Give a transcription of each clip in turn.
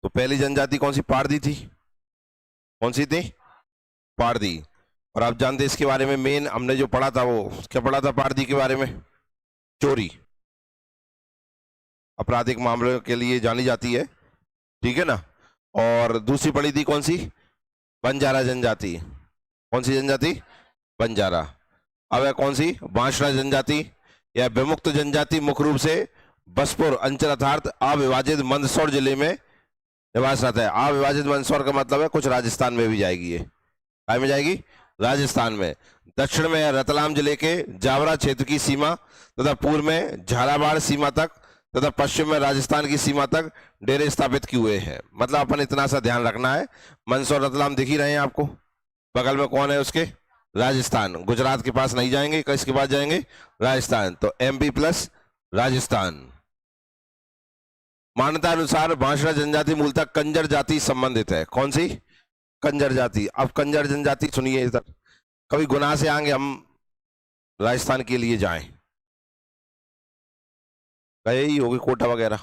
तो पहली जनजाति कौन सी? पारधी थी। कौन सी थी? पारधी। और आप जानते इसके बारे में मेन हमने जो पढ़ा था वो क्या पढ़ा था पारधी के बारे में? चोरी, आपराधिक मामलों के लिए जानी जाती है, ठीक है ना। और दूसरी पढ़ी थी कौन सी? बंजारा जनजाति। कौन सी जनजाति? बंजारा। अब है कौन सी? बांसुरा जनजाति या विमुक्त जनजाति, मुख्य रूप से बसपुर अंचल अर्थात अविभाजित मंदसौर जिले में निवास रहता है। अविभाजित मंदसौर का मतलब है कुछ राजस्थान में भी जाएगी, ये काय में जाएगी? राजस्थान में। दक्षिण में रतलाम जिले के जावरा क्षेत्र की सीमा तथा पूर्व में झालावाड़ सीमा तक तथा पश्चिम में राजस्थान की सीमा तक डेरे स्थापित किए हुए हैं। मतलब अपन इतना सा ध्यान रखना है, मंदसौर रतलाम दिख ही रहे हैं आपको, बगल में कौन है उसके? राजस्थान। गुजरात के पास नहीं जाएंगे, किसके पास जाएंगे? राजस्थान। तो एमपी प्लस राजस्थान। मान्यता अनुसार बांसुरा जनजाति मूलतः कंजर जाति संबंधित है। कौन सी? कंजर जाति। अब कंजर जनजाति सुनिए इधर, कभी गुनाह से आएंगे हम राजस्थान के लिए जाएं, गए ही होगे कोटा वगैरह,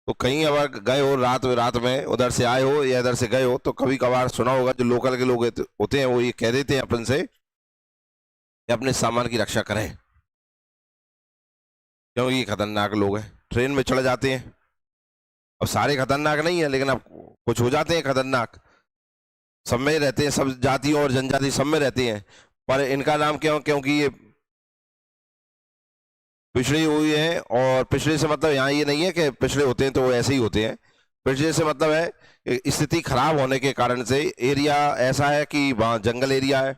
तो कहीं अगर गए हो रात में उधर से आए हो या इधर से गए हो तो कभी कभार सुना होगा जो लोकल के लोग होते हैं वो ये कह देते हैं अपन से कि अपने सामान की रक्षा करें, क्योंकि ये खतरनाक लोग हैं। ट्रेन में चढ़ जाते हैं, अब सारे खतरनाक नहीं है लेकिन अब कुछ हो जाते हैं खतरनाक, सब में रहते हैं, सब जातियों और जनजाति सब में रहते हैं। पर इनका नाम क्यों? क्योंकि ये पिछड़ी हुई है। और पिछड़े से मतलब यहाँ ये नहीं है कि पिछड़े होते हैं तो वो ऐसे ही होते हैं। पिछड़े से मतलब है कि स्थिति खराब होने के कारण से एरिया ऐसा है कि वहाँ जंगल एरिया है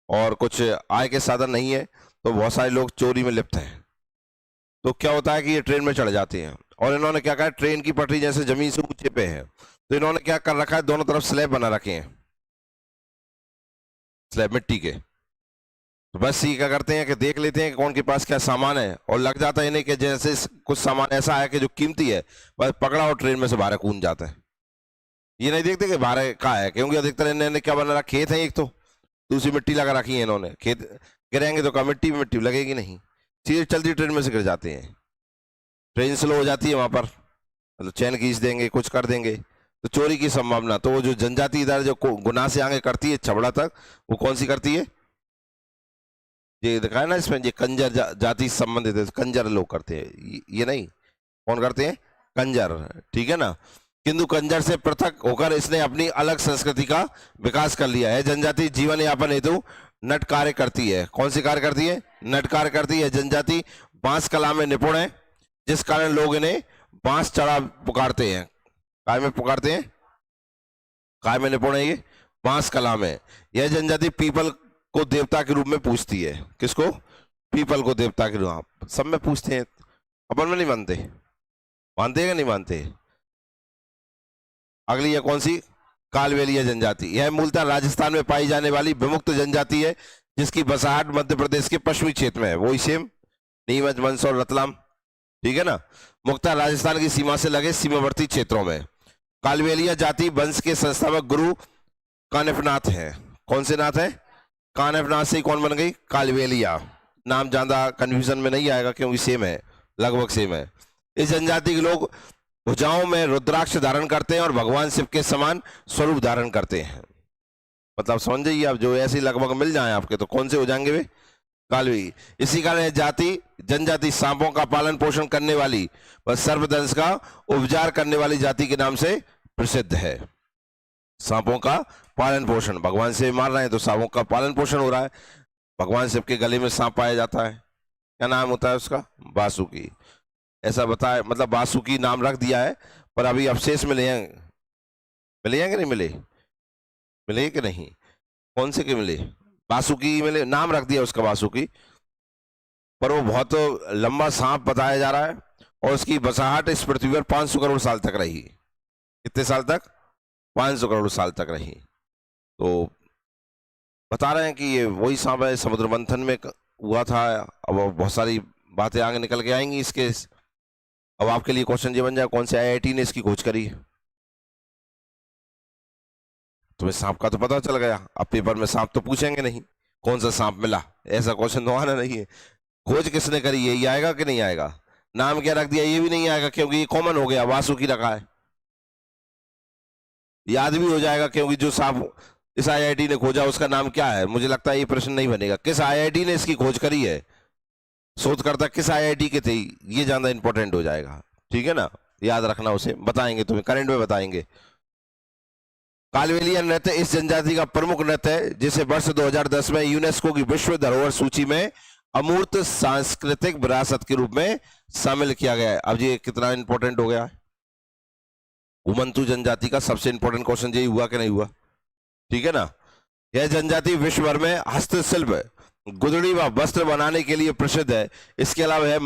और कुछ आय के साधन नहीं है, तो बहुत सारे लोग चोरी में लिप्त हैं। तो क्या होता है कि ये ट्रेन में चढ़ जाते हैं और इन्होंने क्या कहा, ट्रेन की पटरी जैसे जमीन से ऊंचे पे है, तो इन्होंने क्या कर रखा है, दोनों तरफ स्लैब बना रखे हैं, स्लैब मिट्टी के। तो बस ये क्या करते हैं कि देख लेते हैं कि कौन के पास क्या सामान है और लग जाता है इन्हें कि जैसे कुछ सामान ऐसा है कि जो कीमती है, बस पकड़ा और ट्रेन में से बाहर कूद जाता है। ये नहीं देखते कि बाहर का है, क्योंकि अधिकतर इन्होंने क्या बना रखा, खेत है एक तो, दूसरी मिट्टी लगा रखी है इन्होंने। खेत गिरेंगे तो क्या मिट्टी में मिट्टी लगेगी नहीं, सीधे चलती ट्रेन में से गिर जाते हैं। ट्रेन स्लो हो जाती है वहां पर, मतलब चैन खींच देंगे, कुछ कर देंगे, तो चोरी की संभावना। तो वो जो जनजाति इधर जो गुनाह से आगे करती है छबड़ा तक, वो कौन सी करती है? ये दिखाया ना इसमें, ये कंजर जाति संबंधित है, कंजर लोग करते हैं, ये नहीं। कौन करते हैं? कंजर, ठीक है ना। किंतु कंजर से पृथक होकर इसने अपनी अलग संस्कृति का विकास कर लिया है। जनजाति जीवन यापन हेतु नट कार्य करती है। कौन सी कार्य करती है? नट कार्य करती है। जनजाति बांस कला में निपुण है, जिस कारण लोग इन्हें बांस चढ़ा पुकारते हैं। काय में पुकारते हैं? काय में निपुण है ये? बांस कला में। यह जनजाति पीपल को देवता के रूप में पूजती है। किसको? पीपल को देवता के रूप, सब में पूछते हैं, अपन में नहीं मानते। मानते हैं कि नहीं मानते? अगली है कौन सी? कालवेलिया जनजाति। यह मूलतः राजस्थान में पाई जाने वाली विमुक्त जनजाति है, जिसकी बसाहट मध्य प्रदेश के पश्चिमी क्षेत्र में है। वही सेम, नीमच, मंदसौर, रतलाम, ठीक है ना। मुख्यतः राजस्थान की सीमा से लगे सीमावर्ती क्षेत्रों में। कालवेलिया जाति वंश के संस्थापक गुरु कानिफनाथ है। कौन से नाथ है? कानिफनाथ से ही कौन बन गई? कालवेलिया। नाम ज्यादा कंफ्यूजन में नहीं आएगा क्योंकि सेम है, लगभग सेम है। इस जनजाति के लोग भुजाओं में रुद्राक्ष धारण करते हैं और भगवान शिव के समान स्वरूप धारण करते हैं। मतलब समझ जाइए आप, जो ऐसे लगभग मिल जाए आपके तो कौन से हो जाएंगे वे? कालवी। इसी कारण जाति जनजाति सांपों का पालन पोषण करने वाली व सर्पदंश का उपचार करने वाली जाति के नाम से प्रसिद्ध है। सांपों का पालन पोषण, भगवान से मार रहे हैं तो सांपों का पालन पोषण हो रहा है। भगवान शिव के गले में सांप पाया जाता है, क्या नाम होता है उसका? बासुकी। ऐसा बताया, मतलब बासुकी नाम रख दिया है, पर अभी अवशेष मिले हैं, मिले हैं कि नहीं मिले? मिले कि नहीं? कौन से के मिले? बासुकी मिले, नाम रख दिया उसका बासुकी, पर वो बहुत लंबा सांप बताया जा रहा है और उसकी बसाहट इस पृथ्वी पर 500 करोड़ साल तक रही। कितने साल तक? 500 करोड़ साल तक रही। तो बता रहे हैं कि ये वही सांप है, समुद्र मंथन में हुआ था। अब बहुत सारी बातें आगे निकल के आएंगी इसके। अब आपके लिए क्वेश्चन ये बन जाए, कौन से आईआईटी ने इसकी खोज करी? तुम्हें सांप का तो पता चल गया, अब पेपर में सांप तो पूछेंगे नहीं, कौन सा सांप मिला, ऐसा क्वेश्चन तो आना नहीं है। खोज किसने करी है ये आएगा कि नहीं आएगा? नाम क्या रख दिया ये भी नहीं आएगा, क्योंकि ये कॉमन हो गया, वासुकी रखा है। याद भी हो जाएगा, क्योंकि जो साहब इस आईआईटी ने खोजा उसका नाम क्या है। मुझे लगता है ये प्रश्न नहीं बनेगा, किस आईआईटी ने इसकी खोज करी है, शोधकर्ता किस आईआईटी के थे, ये ज्यादा इंपॉर्टेंट हो जाएगा। ठीक है ना, याद रखना, उसे बताएंगे तुम्हें, करंट में बताएंगे। कालबेलिया नृत्य इस जनजाति का प्रमुख नृत्य है, जिसे वर्ष 2010 में यूनेस्को की विश्व धरोहर सूची में अमूर्त सांस्कृतिक विरासत के रूप में शामिल किया गया है। अब ये कितना इंपॉर्टेंट हो गया है। घुमंतू जनजाति का सबसे इंपॉर्टेंट क्वेश्चन यही हुआ कि नहीं हुआ। ठीक है ना, यह जनजाति विश्व भर में हस्तशिल्प, गुदड़ी व वस्त्र बनाने के लिए प्रसिद्ध है। इसके अलावा यह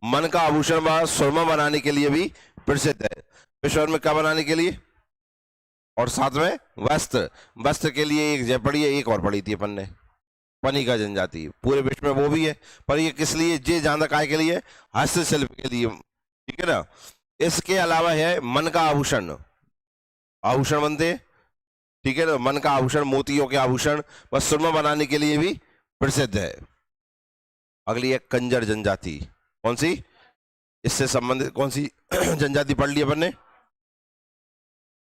मन का आभूषण व सुरमा बनाने के लिए भी प्रसिद्ध है। विश्व भर में क्या बनाने के लिए, और साथ में वस्त्र, वस्त्र के लिए एक जय पढ़ी है, एक और पढ़ी थी अपन ने, पनिका जनजाति, पूरे विश्व में वो भी है। पर ये किस लिए, जे जहां काय के लिए, हस्तशिल्प के लिए। ठीक है ना, इसके अलावा है मन का आभूषण, आभूषण बनते, ठीक है ना, मन का आभूषण, मोतियों के आभूषण व सुरमा बनाने के लिए भी प्रसिद्ध है। अगली है कंजर जनजाति। कौन सी, इससे संबंधित कौन सी जनजाति पढ़ ली अपन ने।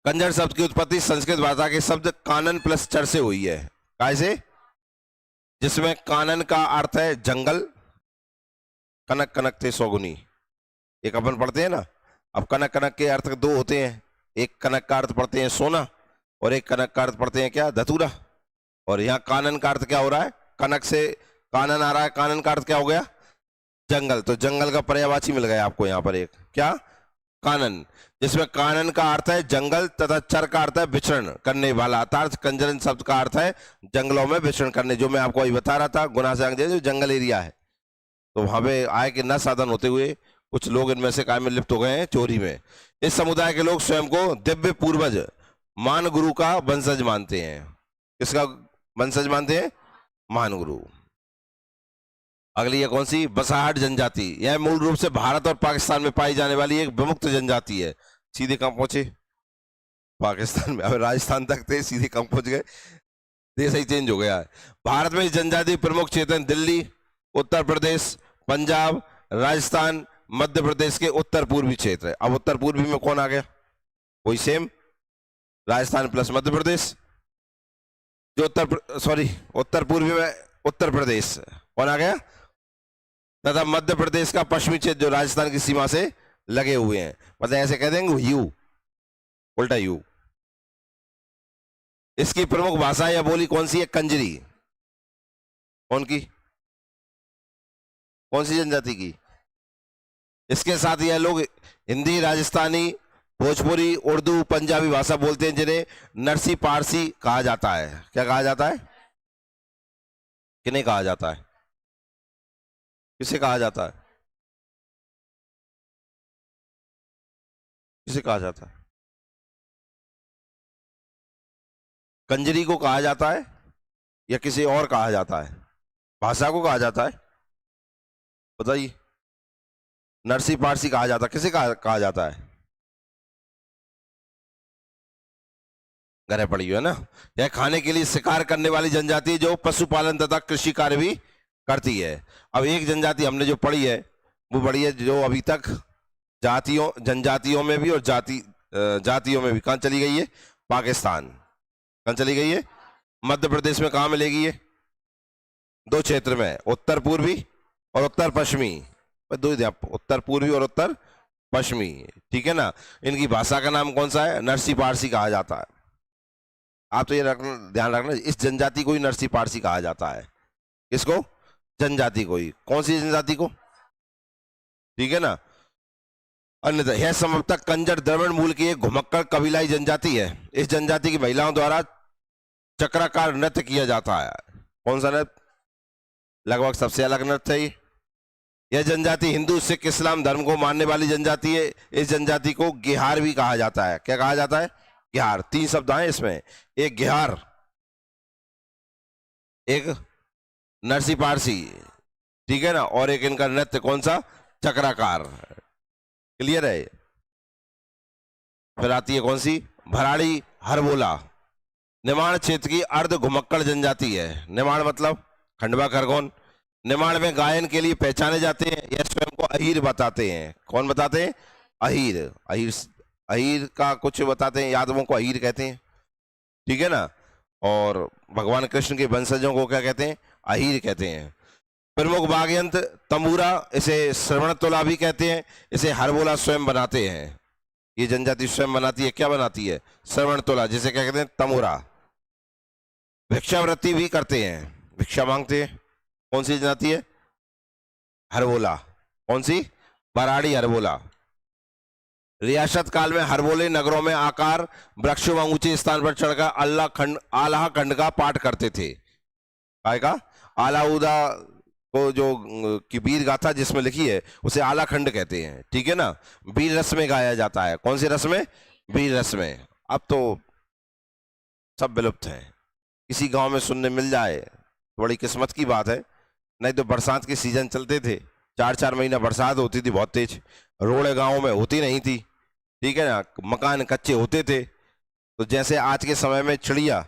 कंजर शब्द की उत्पत्ति संस्कृत भाषा के शब्द कानन प्लस चर से हुई है। कैसे, जिसमें कानन का अर्थ है जंगल, कनक कनक थे सौगुनी, एक अपन पढ़ते हैं ना। अब कनक कनक के अर्थ दो होते हैं, एक कनक का अर्थ पढ़ते हैं सोना, और एक कनक का अर्थ पढ़ते हैं क्या, धतूरा। और यहाँ कानन का अर्थ क्या हो रहा है, कनक से कानन आ रहा है, कानन का अर्थ क्या हो गया, जंगल। तो जंगल का पर्यायवाची मिल गया आपको यहाँ पर एक, क्या, कानन, जिसमें कानन का अर्थ है जंगल तथा चर का अर्थ है विचरण करने वाला। अर्थात कंजरन शब्द का अर्थ है जंगलों में विचरण करने, जो मैं आपको अभी बता रहा था, गुना से आगे जो जंगल एरिया है, तो वहां पे आय के न साधन होते हुए कुछ लोग इनमें से काय में लिप्त हो गए हैं, चोरी में। इस समुदाय के लोग स्वयं को दिव्य पूर्वज मान गुरु का वंशज मानते हैं। किसका वंशज मानते हैं, मान गुरु। अगली है कौन सी, बसाहट जनजाति। यह मूल रूप से भारत और पाकिस्तान में पाई जाने वाली एक विमुक्त जनजाति है। सीधे कहां पहुंचे, पाकिस्तान में, अब राजस्थान तक थे, सीधे कहां पहुंच गए, देश ही चेंज हो गया है। भारत में इस जनजाति प्रमुख क्षेत्र दिल्ली, उत्तर प्रदेश, पंजाब, राजस्थान, मध्य प्रदेश के उत्तर पूर्वी क्षेत्र है। अब उत्तर पूर्वी में कौन आ गया, वही सेम, राजस्थान प्लस मध्य प्रदेश। जो उत्तर पूर्वी में उत्तर प्रदेश कौन आ गया, तथा मध्य प्रदेश का पश्चिमी क्षेत्र जो राजस्थान की सीमा से लगे हुए हैं, मतलब ऐसे कह देंगे यू, उल्टा यू। इसकी प्रमुख भाषा या बोली कौन सी है, कंजरी। कौन की, कौन सी जनजाति की। इसके साथ यह लोग हिंदी, राजस्थानी, भोजपुरी, उर्दू, पंजाबी भाषा बोलते हैं, जिन्हें नरसी पारसी कहा जाता है। क्या कहा जाता है, किन्हें कहा जाता है, किसे कहा जाता है, किसे कहा जाता है, कंजरी को कहा जाता है या किसी और कहा जाता है, भाषा को कहा जाता है, बताइए। नरसी पारसी कहा जाता है, किसे कहा जाता है, घरे पड़ी हुई है ना। यह खाने के लिए शिकार करने वाली जनजाति जो पशुपालन तथा कृषि कार्य भी करती है। अब एक जनजाति हमने जो पढ़ी है वो पढ़ी है जो अभी तक जातियों, जनजातियों में भी और जातियों में भी कहां चली गई है, पाकिस्तान। कहां चली गई है, मध्य प्रदेश में। कहां मिलेगी ये, दो क्षेत्र में, उत्तर पूर्वी और उत्तर पश्चिमी, दो, उत्तर पूर्वी और उत्तर पश्चिमी। ठीक है ना। इनकी भाषा का नाम कौन सा है, नरसी पारसी कहा जाता है। आप तो ये ध्यान रखना, इस जनजाति को ही नरसी पारसी कहा जाता है। किसको, जनजाति को ही। कौन सी जनजाति को, ठीक है ना। अन्यथा यह संभवतः कंजर द्रविड़ मूल की एक घुमक्कड़ कबीलाई जनजाति है। इस जनजाति की महिलाओं द्वारा चक्राकार नृत्य किया जाता है। कौन सा नृत्य, लगभग सबसे अलग नृत्य है ये। यह जनजाति हिंदू, सिख, इस्लाम धर्म को मानने वाली जनजाति है। इस जनजाति को गेहार भी कहा जाता है। क्या कहा जाता है, गेहार। तीन शब्द आए इसमें, एक गेहार, एक नरसी पारसी, ठीक है ना, और एक इनका नृत्य कौन सा, चक्राकार। क्लियर है। फिर आती है कौन सी, भराड़ी हरबोला। निमाड़ क्षेत्र की अर्ध घुमक्कड़ जनजाति है। निमाड़ मतलब खंडवा खरगोन। निमाड़ में गायन के लिए पहचाने जाते हैं। यह स्वयं को अहीर बताते हैं। कौन बताते हैं, अहीर। अहीर अहीर का कुछ बताते हैं, यादवों को अहीर कहते हैं, ठीक है ना। और भगवान कृष्ण के वंशजों को क्या कहते हैं? अहीर कहते हैं। प्रमुख वाद्य यंत्र तंबूरा, इसे श्रवण तुला भी कहते हैं। इसे हरबोला स्वयं बनाते हैं, ये जनजाति स्वयं बनाती है। क्या बनाती है? श्रवण तुला, जिसे क्या कहते हैं? तंबूरा। भिक्षावृत्ति भी करते हैं, भिक्षा मांगते हैं। कौन सी जनजाति है? हरबोला। कौन सी? बराड़ी हरबोला। रियासत काल में हरबोले नगरों में आकार वृक्षों व ऊंचे स्थान पर चढ़कर आल्हा खंड का पाठ करते थे। काय का? आलाउदा को जो की वीर गाथा जिसमें लिखी है उसे आला खंड कहते हैं, ठीक है ना। वीर रस में गाया जाता है। कौन सी रस में? वीर रस में। अब तो सब विलुप्त है। किसी गांव में सुनने मिल जाए तो बड़ी किस्मत की बात है, नहीं तो बरसात के सीजन चलते थे, 4-4 महीना बरसात होती थी बहुत तेज, रोड़े गांवों में होती नहीं थी, ठीक है ना। मकान कच्चे होते थे। तो जैसे आज के समय में चिड़िया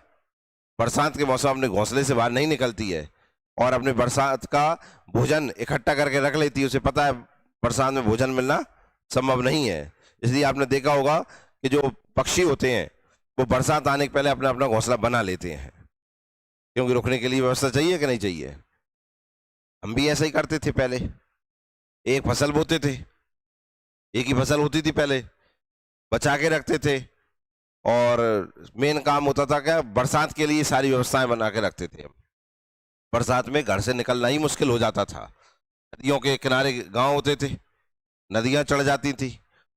बरसात के मौसम अपने घोंसले से बाहर नहीं निकलती है और अपने बरसात का भोजन इकट्ठा करके रख लेती है, उसे पता है बरसात में भोजन मिलना संभव नहीं है। इसलिए आपने देखा होगा कि जो पक्षी होते हैं वो बरसात आने के पहले अपना अपना घोंसला बना लेते हैं, क्योंकि रुकने के लिए व्यवस्था चाहिए कि नहीं चाहिए। हम भी ऐसा ही करते थे पहले, एक फसल बोते थे, एक ही फसल होती थी पहले, बचा के रखते थे। और मेन काम होता था क्या? बरसात के लिए सारी व्यवस्थाएं बना के रखते थे। बरसात में घर से निकलना ही मुश्किल हो जाता था। नदियों के किनारे गांव होते थे, नदियां चढ़ जाती थी,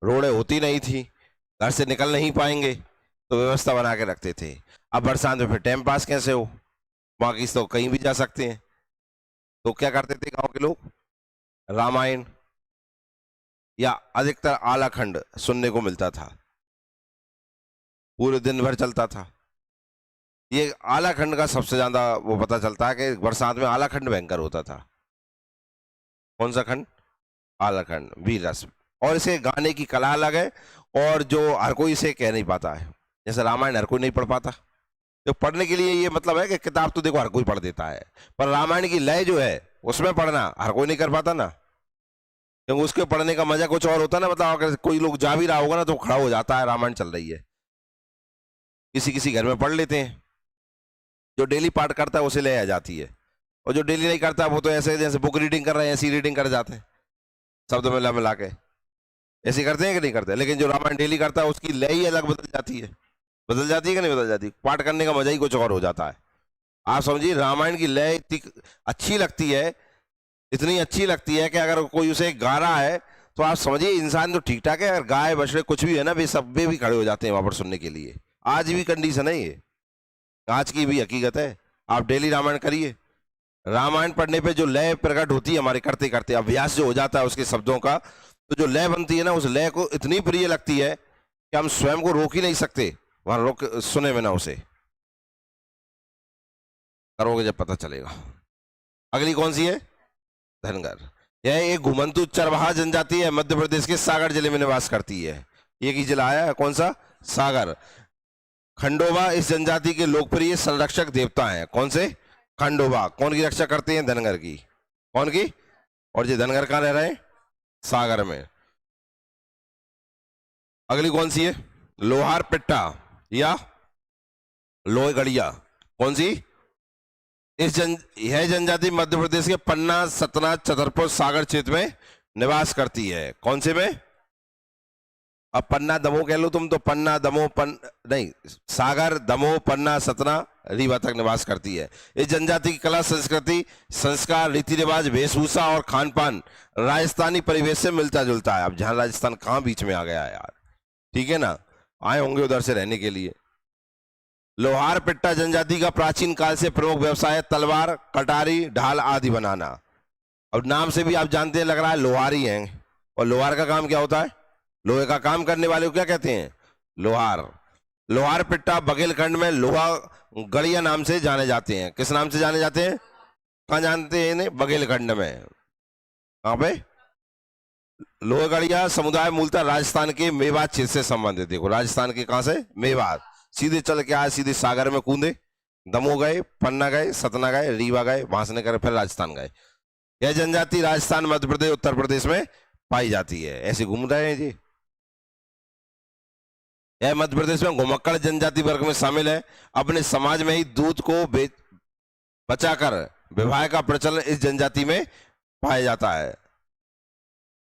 रोडें होती नहीं थी, घर से निकल नहीं पाएंगे, तो व्यवस्था बना के रखते थे। अब बरसात में फिर टाइम पास कैसे हो? वहां की तो कहीं भी जा सकते हैं। तो क्या करते थे गांव के लोग? रामायण या अधिकतर आला खंड सुनने को मिलता था, पूरे दिन भर चलता था। ये आला खंड का सबसे ज्यादा वो पता चलता है कि बरसात में आला खंड भयंकर होता था। कौन सा खंड? आला खंड, वीर रस। और इसे गाने की कला अलग है, और जो हर कोई इसे कह नहीं पाता है। जैसे रामायण हर कोई नहीं पढ़ पाता, तो पढ़ने के लिए ये मतलब है कि किताब तो देखो हर कोई पढ़ देता है, पर रामायण की लय जो है उसमें पढ़ना हर कोई नहीं कर पाता ना, क्योंकि उसके पढ़ने का मजा कुछ और होता है ना। मतलब अगर कोई लोग जा भी रहा होगा ना तो खड़ा हो जाता है, रामायण चल रही है। किसी किसी घर में पढ़ लेते हैं, जो डेली पाठ करता है उसे ले आ जाती है, और जो डेली नहीं करता वो तो ऐसे जैसे बुक रीडिंग कर रहे हैं ऐसी रीडिंग कर जाते हैं, शब्द मिला मिला के। ऐसे करते हैं कि नहीं करते? लेकिन जो रामायण डेली करता है उसकी लय ही अलग बदल जाती है। बदल जाती है कि नहीं बदल जाती? पाठ करने का मजा ही कुछ और हो जाता है। आप समझिए, रामायण की लय इतनी अच्छी लगती है, इतनी अच्छी लगती है कि अगर कोई उसे गा रहा है तो आप समझिए इंसान तो ठीक ठाक है, अगर गाय बछड़े कुछ भी है ना, वे सब वे भी खड़े हो जाते हैं वहां पर सुनने के लिए। आज भी कंडीशन है ये, आज की भी हकीकत है। आप डेली रामायण करिए, रामायण पढ़ने पे जो लय प्रकट होती है हमारे करते करते, अभ्यास जो हो जाता है उसके शब्दों का, तो जो लय बनती है ना, उस लय को इतनी प्रिय लगती है कि हम स्वयं को रोक ही नहीं सकते वहां रोक सुने बिना। उसे करोगे जब पता चलेगा। अगली कौन सी है? धनगर। यह एक घुमंतु चरवाहा जनजाति है, मध्य प्रदेश के सागर जिले में निवास करती है। एक ही जिला आया है, कौन सा? सागर। खंडोबा इस जनजाति के लोकप्रिय संरक्षक देवता हैं। कौन से? खंडोबा। कौन की रक्षा करते हैं? धनगर की। कौन की? और ये धनगर कहां रह रहे हैं? सागर में। अगली कौन सी है? लोहार पिट्टा या लोहगढ़िया। कौन सी? यह जनजाति मध्य प्रदेश के पन्ना, सतना, छतरपुर, सागर क्षेत्र में निवास करती है। कौन से में? अब पन्ना दमोह कह लो तुम तो, पन्ना दमोह नहीं, सागर, दमोह, पन्ना, सतना, रीवा तक निवास करती है। इस जनजाति की कला, संस्कृति, संस्कार, रीति रिवाज, वेशभूषा और खान पान राजस्थानी परिवेश से मिलता जुलता है। अब जहां राजस्थान कहां बीच में आ गया है यार, ठीक है ना, आए होंगे उधर से रहने के लिए। लोहार पिट्टा जनजाति का प्राचीन काल से प्रमुख व्यवसाय है तलवार, कटारी, ढाल आदि बनाना। अब नाम से भी आप जानते हैं, लग रहा है लोहारी हैं। और लोहार का काम क्या होता है? लोहे का काम करने वाले को क्या कहते हैं? लोहार। लोहार पिट्टा बघेलखंड में लोहा गढ़िया नाम से जाने जाते हैं। किस नाम से जाने जाते हैं? कहाँ जानते हैं इन्हें? बघेलखंड में। कहाँ पे? लोहगढ़िया समुदाय मूलतः राजस्थान के मेवात क्षेत्र से संबंधित। देखो राजस्थान के कहां से? मेवात। सीधे चल के आए, सीधे सागर में कूदे, दमोह गए, पन्ना गए, सतना गए, रीवा गए, वहां से निकल फिर राजस्थान गए। यह जनजाति राजस्थान, मध्य प्रदेश, उत्तर प्रदेश में पाई जाती है। ऐसे घूम रहे हैं जी। यह मध्य प्रदेश में घुमक्कड़ जनजाति वर्ग में शामिल है। अपने समाज में ही दूध को बचाकर विवाह का प्रचलन इस जनजाति में पाया जाता है।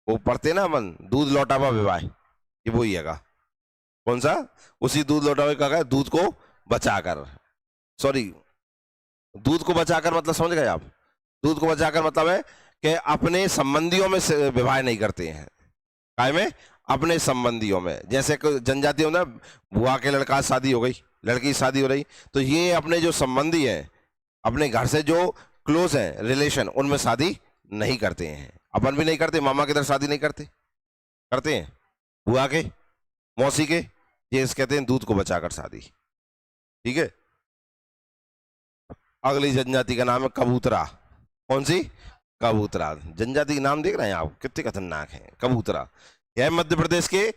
वो पढ़ते ना अपन, दूध लौटावा विवाह, ये वही है का। कौन सा? उसी दूध लौटावे का है, दूध को बचाकर, सॉरी, दूध को बचाकर मतलब समझ गए आप? दूध को बचाकर मतलब है कि अपने संबंधियों में विवाह नहीं करते हैं। काय में? अपने संबंधियों में। जैसे जनजातियों में बुआ के लड़का शादी हो गई, लड़की की शादी हो रही, तो ये अपने जो संबंधी हैं, अपने घर से जो क्लोज है रिलेशन, उनमें शादी नहीं करते हैं। अपन भी नहीं करते, मामा के इधर शादी नहीं करते, करते हैं बुआ के, मौसी के, ये कहते हैं दूध को बचाकर शादी। ठीक है। अगली जनजाति का नाम है कबूतरा। कौन सी? कबूतरा। जनजाति के नाम देख रहे हैं आप, कितने खतरनाक हैं। कबूतरा, यह मध्य प्रदेश के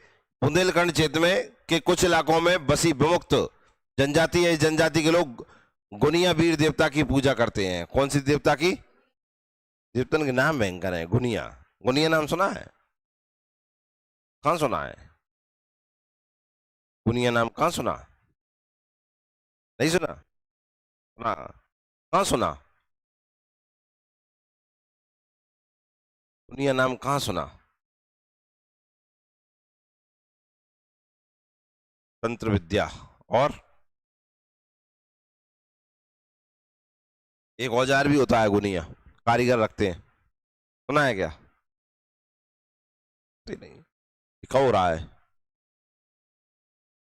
बुंदेलखंड क्षेत्र में के कुछ इलाकों में बसी विमुक्त जनजाति है। इस जनजाति के लोग गुनिया वीर देवता की पूजा करते हैं। कौन सी देवता की? देवतन के नाम भयंकर है। गुनिया, गुनिया नाम सुना है? कहां सुना है? गुनिया नाम कहां सुना? नहीं सुना? सुना? कहां सुना? गुनिया नाम कहां सुना? तंत्र विद्या और एक औजार भी होता है गुनिया, कारीगर रखते हैं, सुना है क्या? नहीं। क्या हो रहा है?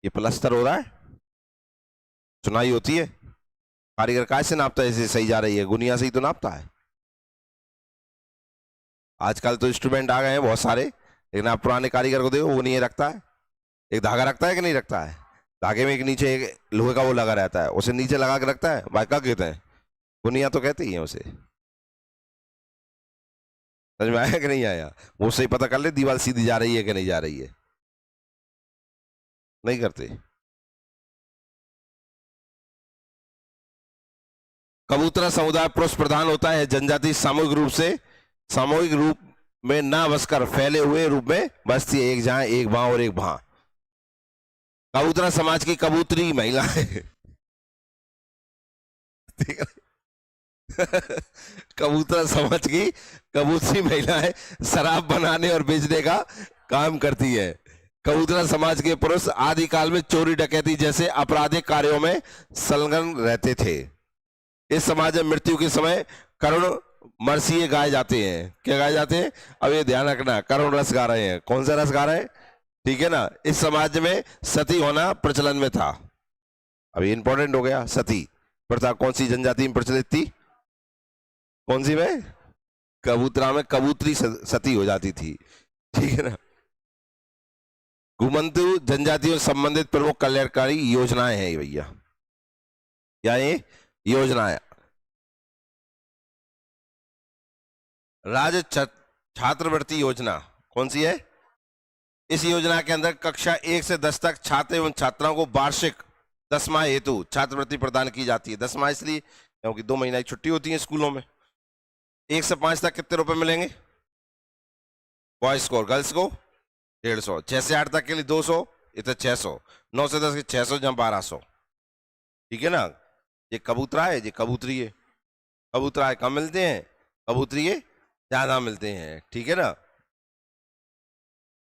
ये प्लस्तर हो रहा है, चुनाई होती है। कारीगर कैसे नापता है? ऐसे सही जा रही है, गुनिया से ही तो नापता है। आजकल तो इंस्ट्रूमेंट आ गए हैं बहुत सारे, लेकिन आप पुराने कारीगर को देखो, वो नहीं रखता है। एक धागा रखता है कि नहीं रखता है? धागे में एक नीचे एक लोहे का वो लगा रहता है, उसे नीचे लगा के रखता है, भाई क्या कहते हैं? गुनिया तो कहते ही है उसे। समझ में आया कि नहीं आया? वो सही पता कर ले दीवार सीधी जा रही है कि नहीं जा रही है। नहीं करते। कबूतरा समुदाय पुरुष प्रधान होता है। जनजाति सामूहिक रूप में ना बसकर फैले हुए रूप में बसती है, एक जहां एक वहां और एक वहां। कबूतरा समाज की कबूतरी महिला है। ठीक है। कबूतरा समाज की कबूतरी महिला है, शराब बनाने और बेचने का काम करती है। कबूतरा समाज के पुरुष आदिकाल में चोरी डकैती जैसे आपराधिक कार्यों में संलग्न रहते थे। इस समाज में मृत्यु के समय करुण मरसिए गाए जाते हैं। क्या गाए जाते हैं? अब ये ध्यान रखना, करुण रस गा रहे हैं। कौन सा रस गा रहे हैं? ठीक है ना। इस समाज में सती होना प्रचलन में था। अभी इंपॉर्टेंट हो गया। सती प्रथा कौन सी जनजाति में प्रचलित थी? कौन सी में? कबूतरा में कबूतरी सती हो जाती थी। ठीक है ना। घुमंतु जनजातियों से संबंधित प्रमुख कल्याणकारी योजनाएं हैं भैया। क्या ये योजनाएं? राज्य छात्रवृत्ति योजना। कौन सी है? इस योजना के अंदर कक्षा 1 से 10 तक छात्र एवं छात्राओं को वार्षिक 10 माह हेतु छात्रवृत्ति प्रदान की जाती है। 10 माह इसलिए क्योंकि 2 महीना की छुट्टी होती है स्कूलों में। 1 से 5 तक कितने रुपए मिलेंगे? बॉयज को और गर्ल्स को 150। 6 से 8 तक के लिए 200, इधर 600। 9 से 10 के 600 जहाँ 1200। ठीक है ना। ये कबूतरा है, ये कबूतरी है। कबूतरा है कम मिलते हैं, कबूतरी है ज्यादा मिलते हैं। ठीक है ना।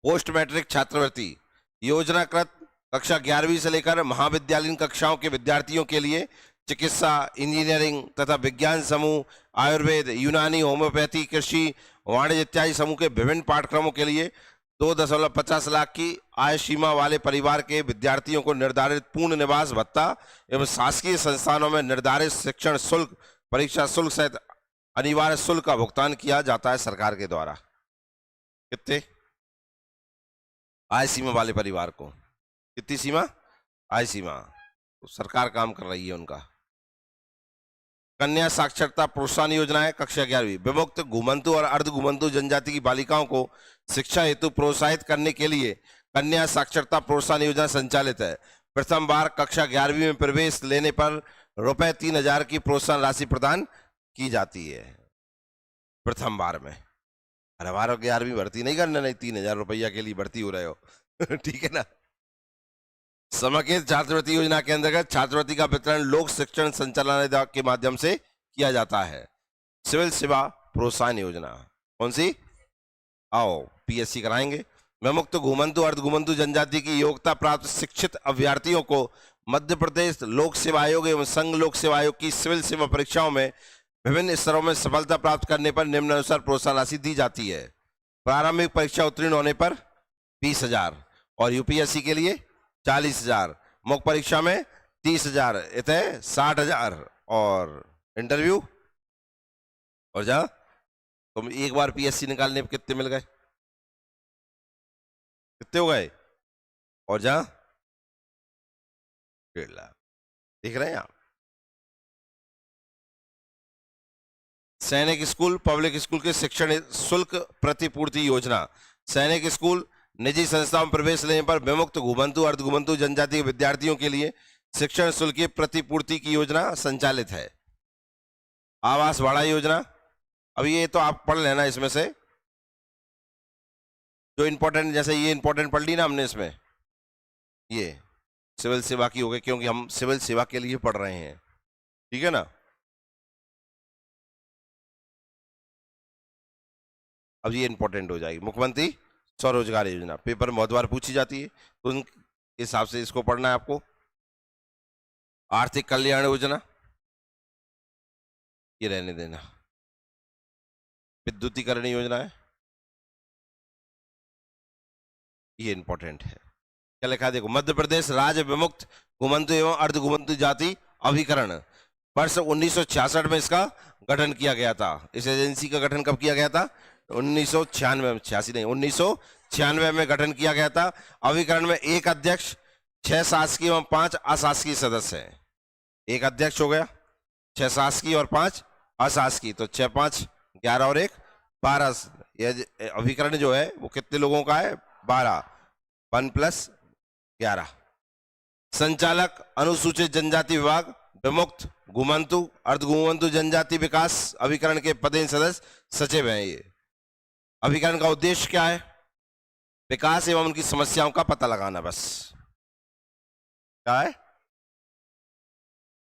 पोस्ट मैट्रिक छात्रवृत्ति योजनाकृत कक्षा 11वीं से लेकर महाविद्यालयीन कक्षाओं के विद्यार्थियों के लिए चिकित्सा, इंजीनियरिंग तथा विज्ञान समूह, आयुर्वेद, यूनानी, होम्योपैथी, कृषि, वाणिज्य इत्यादि समूह के विभिन्न पाठ्यक्रमों के लिए 2.50 लाख की आय सीमा वाले परिवार के विद्यार्थियों को निर्धारित पूर्ण निवास भत्ता एवं शासकीय संस्थानों में निर्धारित शिक्षण शुल्क, परीक्षा शुल्क सहित अनिवार्य शुल्क का भुगतान किया जाता है सरकार के द्वारा। कितने? आय सीमा वाले परिवार को कितनी सीमा? आय सीमा। तो सरकार काम कर रही है उनका। कन्या साक्षरता प्रोत्साहन योजना है। कक्षा 11वीं विमुक्त, घुमंतु और अर्ध घुमंतु जनजाति की बालिकाओं को शिक्षा हेतु प्रोत्साहित करने के लिए कन्या साक्षरता प्रोत्साहन योजना संचालित है। प्रथम बार कक्षा 11वीं में प्रवेश लेने पर रुपए 3000 की प्रोत्साहन राशि प्रदान की जाती है। प्रथम बार में। हर बार 11वीं भर्ती नहीं करना, नहीं 3000 रुपया के लिए भर्ती हो रहे हो। ठीक है ना। समेकित छात्रवृत्ति योजना के अंतर्गत छात्रवृत्ति का वितरण लोक शिक्षण संचालनालय के माध्यम से किया जाता है। सिविल सेवा प्रोत्साहन योजना कौन सी? आओ पीएससी कराएंगे। विमुक्त घुमंतु अर्ध घुमंतु जनजाति की योग्यता प्राप्त शिक्षित अभ्यर्थियों को मध्य प्रदेश लोक सेवा आयोग एवं संघ लोक सेवा आयोग की सिविल सेवा परीक्षाओं में विभिन्न स्तरों में सफलता प्राप्त करने पर निम्नानुसार प्रोत्साहन राशि दी जाती है। प्रारंभिक परीक्षा उत्तीर्ण होने पर 20,000 और यूपीएससी के लिए 40,000, मुख्य परीक्षा में 30,000, इतने 60,000 और इंटरव्यू। और जा तुम एक बार पीएससी निकालने पर कितने मिल गए? कितने हो गए? और जा 1.5 लाख। देख रहे हैं आप? सैनिक स्कूल पब्लिक स्कूल के शिक्षण शुल्क प्रतिपूर्ति योजना। सैनिक स्कूल निजी संस्थाओं में प्रवेश लेने पर विमुक्त घुमंतु अर्ध घुमंतु जनजाति के विद्यार्थियों के लिए शिक्षण शुल्क की प्रतिपूर्ति की योजना संचालित है। आवास भाड़ा योजना, अब ये तो आप पढ़ लेना इसमें से जो इंपॉर्टेंट, जैसे ये इंपॉर्टेंट पढ़ ली ना हमने, इसमें ये सिविल सेवा की हो गई क्योंकि हम सिविल सेवा के लिए पढ़ रहे हैं, ठीक है ना। अब ये इंपॉर्टेंट हो जाएगी। मुख्यमंत्री स्वरोजगार योजना पेपर में बहुत बार पूछी जाती है, तो उन हिसाब से इसको पढ़ना है आपको। आर्थिक कल्याण योजना ये रहने देना। विद्युतीकरण योजना है, ये इंपॉर्टेंट है। क्या लिखा है देखो, मध्य प्रदेश राज्य विमुक्त घुमंतु एवं अर्ध घुमंतु जाति अभिकरण वर्ष 1966 में इसका गठन किया गया था। इस एजेंसी का गठन कब किया गया था? 1996 में, 86 नहीं, 1996 में गठन किया गया था। अभिकरण में 1 अध्यक्ष, 6 शासकीय एवं 5 अशासकीय सदस्य हैं। 1 अध्यक्ष हो गया, 6 शासकीय और 5 अशासकीय, तो 6 5 11 और 1 12। यह अभिकरण जो है वो कितने लोगों का है? 12, 1 + 11। संचालक अनुसूचित जनजाति विभाग विमुक्त घुमंतु अर्ध घुमंतु जनजाति विकास अभिकरण के पदेन सदस्य सचिव हैं। ये अभिकरण का उद्देश्य क्या है? विकास एवं उनकी समस्याओं का पता लगाना, बस क्या है?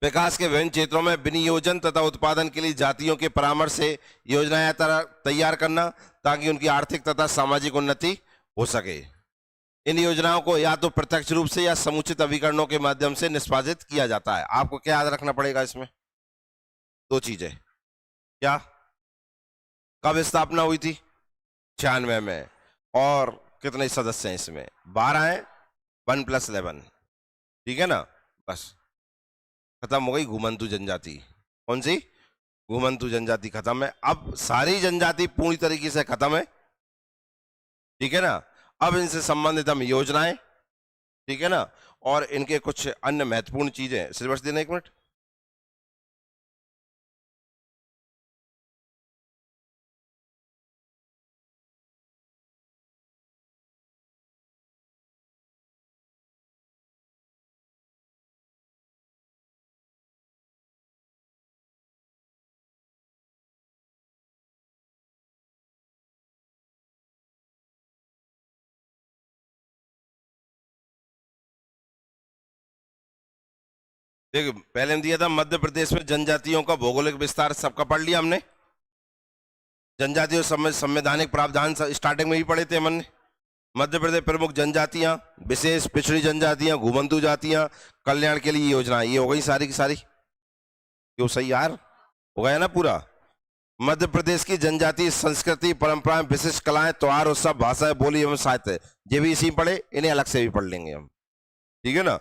विकास के विभिन्न क्षेत्रों में विनियोजन तथा उत्पादन के लिए जातियों के परामर्श से योजनाएं तैयार करना ताकि उनकी आर्थिक तथा सामाजिक उन्नति हो सके। इन योजनाओं को या तो प्रत्यक्ष रूप से या समुचित अभिकरणों के माध्यम से निष्पादित किया जाता है। आपको क्या याद रखना पड़ेगा इसमें? 2 चीजें। क्या? कब स्थापना हुई थी? 96 में। और कितने सदस्य हैं इसमें? 12 हैं, 1 + 11, ठीक है ना। बस खत्म हो गई घुमंतु जनजाति। कौन सी? घुमंतु जनजाति खत्म है। अब सारी जनजाति पूरी तरीके से खत्म है, ठीक है ना। अब इनसे संबंधित हम योजनाएं, ठीक है ना, और इनके कुछ अन्य महत्वपूर्ण चीजें। सिलेबस देना 1 मिनट। देखो पहले हम दिया था मध्य प्रदेश में जनजातियों का भौगोलिक विस्तार, सबका पढ़ लिया हमने। जनजातियों संवैधानिक प्रावधान स्टार्टिंग में ही पढ़े थे हमने। मध्य प्रदेश प्रमुख जनजातियां, विशेष पिछड़ी जनजातियां, घुमंतु जातियां, कल्याण के लिए योजना, ये हो गई सारी की सारी। क्यों सही यार? हो गया ना पूरा। मध्य प्रदेश की जनजातीय संस्कृति, परंपराएं, विशिष्ट कलाएं, त्योहार, उत्सव, भाषा, बोली एवं साहित्य, ये भी इसी पढ़े, इन्हें अलग से भी पढ़ लेंगे हम, ठीक है ना।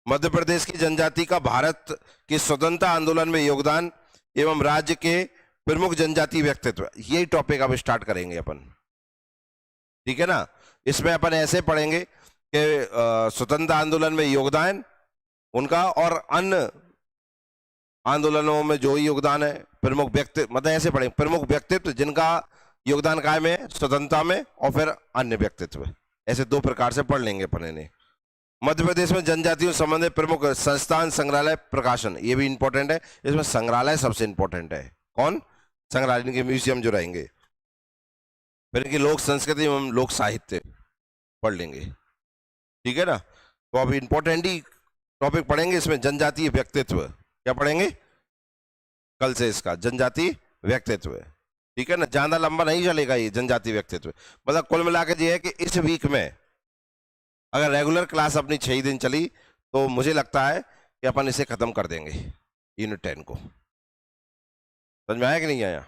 मध्य प्रदेश की जनजाति का भारत के स्वतंत्रता आंदोलन में योगदान एवं राज्य के प्रमुख जनजातीय व्यक्तित्व, यही टॉपिक अब स्टार्ट करेंगे अपन, ठीक है ना। इसमें अपन ऐसे पढ़ेंगे कि स्वतंत्रता आंदोलन में योगदान उनका और अन्य आंदोलनों में जो योगदान है, प्रमुख व्यक्तित्व, मतलब ऐसे पढ़ेंगे प्रमुख व्यक्तित्व जिनका योगदान कायम है स्वतंत्रता में, और फिर अन्य व्यक्तित्व, ऐसे 2 प्रकार से पढ़ लेंगे अपन इन्हें। मध्य प्रदेश में जनजातियों संबंधित प्रमुख संस्थान, संग्रहालय, प्रकाशन, ये भी इंपॉर्टेंट है। इसमें संग्रहालय सबसे इंपॉर्टेंट है। कौन? संग्रहालय, इनके म्यूजियम जो रहेंगे। फिर इनकी लोक संस्कृति एवं लोक साहित्य पढ़ लेंगे, ठीक है ना। तो अब इंपॉर्टेंट ही टॉपिक पढ़ेंगे इसमें, जनजातीय व्यक्तित्व। क्या पढ़ेंगे कल से इसका? जनजातीय व्यक्तित्व। ठीक है ना, ज्यादा लंबा नहीं चलेगा ये जनजातीय व्यक्तित्व। मतलब कुल मिला के ये है कि इस वीक में अगर रेगुलर क्लास अपनी 6 दिन चली तो मुझे लगता है कि अपन इसे खत्म कर देंगे यूनिट 10 को। समझ में आया कि नहीं आया?